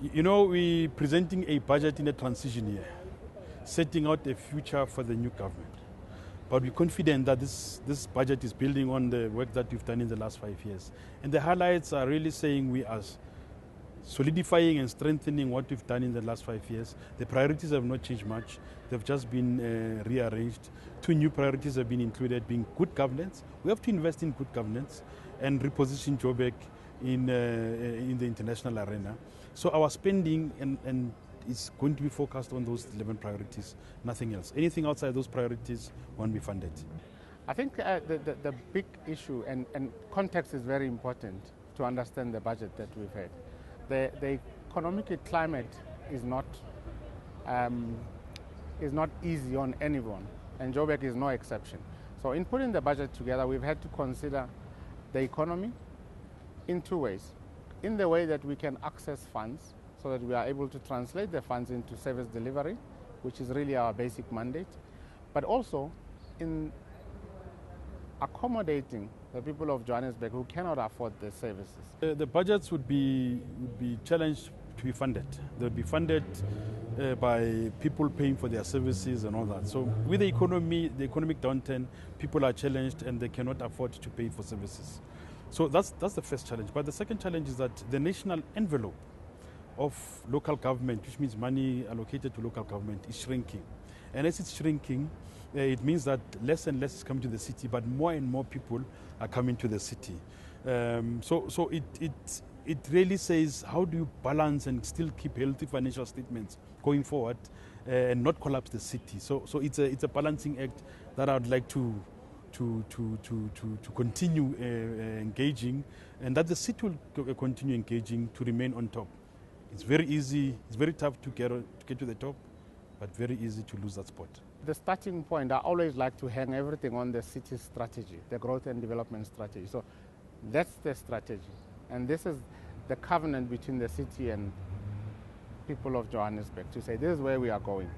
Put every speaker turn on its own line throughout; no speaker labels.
You know, we're presenting a budget in a transition year, setting out a future for the new government. But we're confident that this budget is building on the work that we've done in the last 5 years. And the highlights are really saying we are solidifying and strengthening what we've done in the last 5 years. The priorities have not changed much. They've just been rearranged. 2 new priorities have been included, being good governance. We have to invest in good governance and reposition Joburg in the international arena. So our spending and is going to be focused on those 11 priorities, nothing else. Anything outside those priorities won't be funded.
I think the big issue and context is very important to understand the budget that we've had. The economic climate is not easy on anyone, and Joburg is no exception. So in putting the budget together, we've had to consider the economy in 2 ways. In the way that we can access funds so that we are able to translate the funds into service delivery, which is really our basic mandate, but also in accommodating the people of Johannesburg who cannot afford the services.
The budgets would be challenged to be funded. They would be funded by people paying for their services and all that. So with the economic downturn, people are challenged and they cannot afford to pay for services. So that's the first challenge. But the second challenge is that the national envelope of local government, which means money allocated to local government, is shrinking. And as it's shrinking, it means that less and less is coming to the city, but more and more people are coming to the city. So it really says, how do you balance and still keep healthy financial statements going forward and not collapse the city? So it's a balancing act that I would like to continue engaging, and that the city will continue engaging to remain on top. It's very easy, it's very tough to get to the top, but very easy to lose that spot.
The starting point, I always like to hang everything on the city's strategy, the growth and development strategy. So that's the strategy. And this is the covenant between the city and people of Johannesburg to say this is where we are going.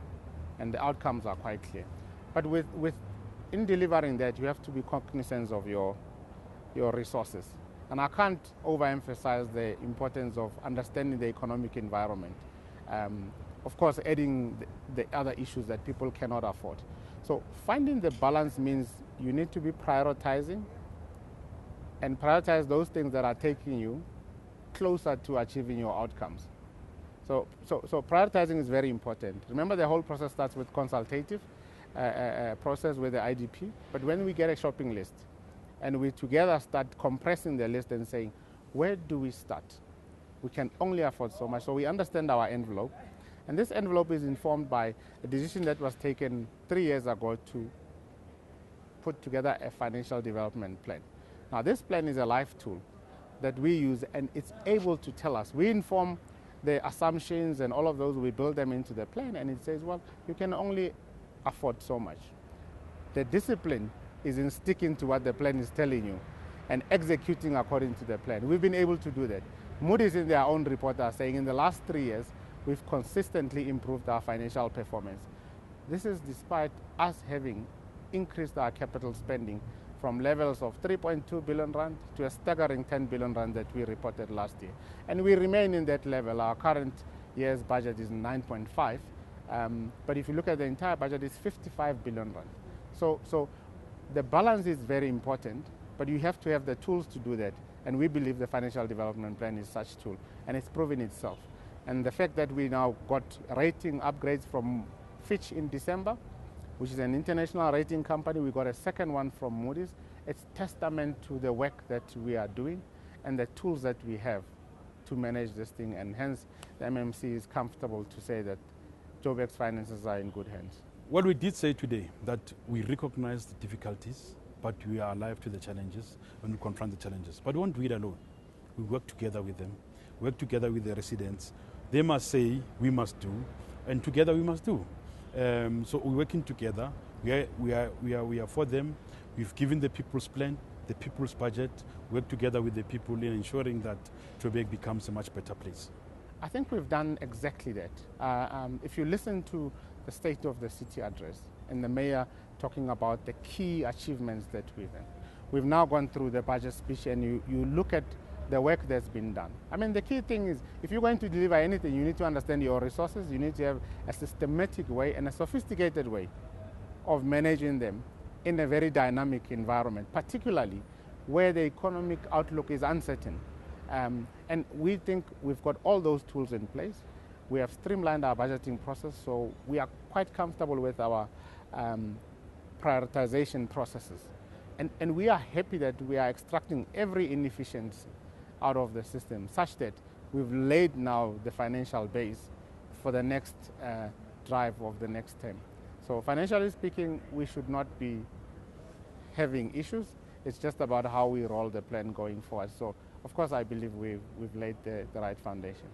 And the outcomes are quite clear. But in delivering that, you have to be cognizant of your resources. And I can't overemphasize the importance of understanding the economic environment. Of course, adding the other issues that people cannot afford. So finding the balance means you need to be prioritizing and prioritize those things that are taking you closer to achieving your outcomes. So prioritizing is very important. Remember, the whole process starts with consultative process with the IDP, but when we get a shopping list and we together start compressing the list and saying, where do we start? We can only afford so much. So we understand our envelope, and this envelope is informed by a decision that was taken 3 years ago to put together a financial development plan. Now, this plan is a live tool that we use, and it's able to tell us. We inform the assumptions and all of those, we build them into the plan, and it says, well, you can only afford so much. The discipline is in sticking to what the plan is telling you and executing according to the plan. We've been able to do that. Moody's in their own report are saying in the last 3 years, we've consistently improved our financial performance. This is despite us having increased our capital spending from levels of 3.2 billion rand to a staggering 10 billion rand that we reported last year. And we remain in that level. Our current year's budget is 9.5. But if you look at the entire budget, it's 55 billion rand. So the balance is very important, but you have to have the tools to do that. And we believe the financial development plan is such a tool, and it's proven itself. And the fact that we now got rating upgrades from Fitch in December, which is an international rating company, we got a second one from Moody's. It's testament to the work that we are doing and the tools that we have to manage this thing, and hence the MMC is comfortable to say that Joburg's finances are in good hands.
What we did say today, that we recognize the difficulties, but we are alive to the challenges and we confront the challenges. But we won't do it alone. We work together with them, work together with the residents. They must say, we must do, and together we must do. So we're working together. We are for them. We've given the people's plan, the people's budget, work together with the people in ensuring that Joburg becomes a much better place.
I think we've done exactly that. If you listen to the State of the City address and the mayor talking about the key achievements that we've had, we've now gone through the budget speech, and you look at the work that's been done. I mean, the key thing is, if you're going to deliver anything, you need to understand your resources, you need to have a systematic way and a sophisticated way of managing them in a very dynamic environment, particularly where the economic outlook is uncertain. And we think we've got all those tools in place. We have streamlined our budgeting process, so we are quite comfortable with our prioritization processes. And we are happy that we are extracting every inefficiency out of the system, such that we've laid now the financial base for the next drive of the next term. So financially speaking, we should not be having issues. It's just about how we roll the plan going forward. So of course I believe we've laid the right foundation.